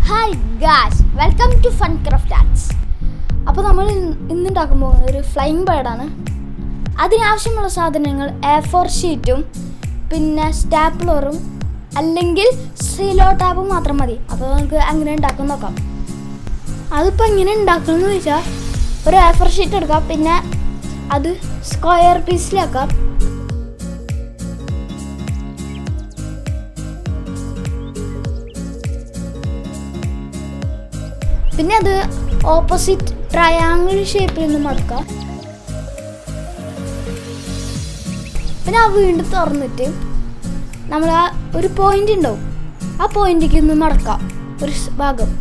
Hi guys, welcome to fun craft arts. അപ്പോൾ നമ്മൾ ഇന്നുണ്ടാക്കാൻ പോകുന്നത് ഒരു ഫ്ലൈയിങ് ബേർഡാണ്. അതിനാവശ്യമുള്ള സാധനങ്ങൾ A4 ഷീറ്റും പിന്നെ സ്റ്റാപ്ലറും അല്ലെങ്കിൽ സീലോ ടാപ്പും മാത്രം മതി. അപ്പോൾ നമുക്ക് അങ്ങനെ ഉണ്ടാക്കാൻ നോക്കാം. അതിപ്പോൾ എങ്ങനെ ഉണ്ടാക്കണമെന്ന് ചോദിച്ചാൽ ഒരു A4 ഷീറ്റ് എടുക്കാം, പിന്നെ അത് സ്ക്വയർ പീസിലാക്കാം. പിന്നെ അത് ഓപ്പോസിറ്റ് ട്രയാങ്കിൾ ഷേപ്പിൽ നിന്ന് മടക്കാം. പിന്നെ ആ വീണ്ടും തുറന്നിട്ട് നമ്മൾ ആ ഒരു പോയിന്റ് ഉണ്ടാവും, ആ പോയിന്റിലേക്ക് ഒന്ന് മടക്കാം ഒരു ഭാഗം.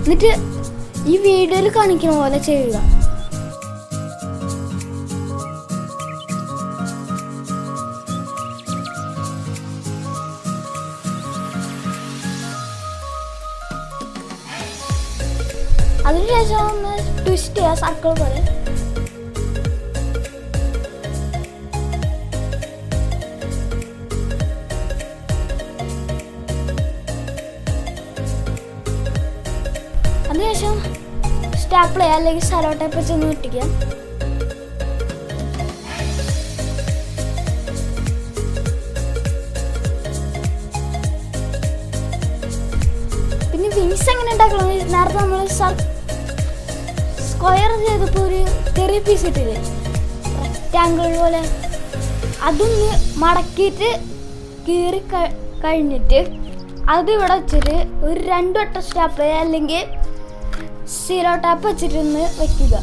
എന്നിട്ട് ഈ വീഡിയോയിൽ കാണിക്കുന്ന പോലെ ചെയ്യുക. അതിനുശേഷം ഒന്ന് ട്വിസ്റ്റ് ചെയ്യുക സർക്കിൾ പോലെ. അതിനുശേഷം സ്റ്റാപ്പിൾ ചെയ്യുക അല്ലെങ്കിൽ സെലോ ടേപ്പ് വെച്ചൊന്ന് ഒട്ടിക്കുക. പിന്നെ വിങ്സ് എങ്ങനെ ഉണ്ടാക്കണം? നേരത്തെ നമ്മൾ സ്ക്വയർ ചെയ്തപ്പോൾ ഒരു ചെറിയ പീസ് ഇട്ടില്ലേ, റെക്റ്റാങ്കിൾ പോലെ, അതൊന്ന് മടക്കിയിട്ട് കീറി കഴിഞ്ഞിട്ട് അത് ഇവിടെ വെച്ചിട്ട് ഒരു 2 വട്ടം സ്റ്റാപ്പ് അല്ലെങ്കിൽ സീലോ ടാപ്പ് വെച്ചിട്ടൊന്ന് വെക്കുക.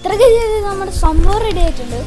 ഇത്രയൊക്കെ ചെയ്ത് നമ്മുടെ സംഭവം റെഡി ആയിട്ടുണ്ട്.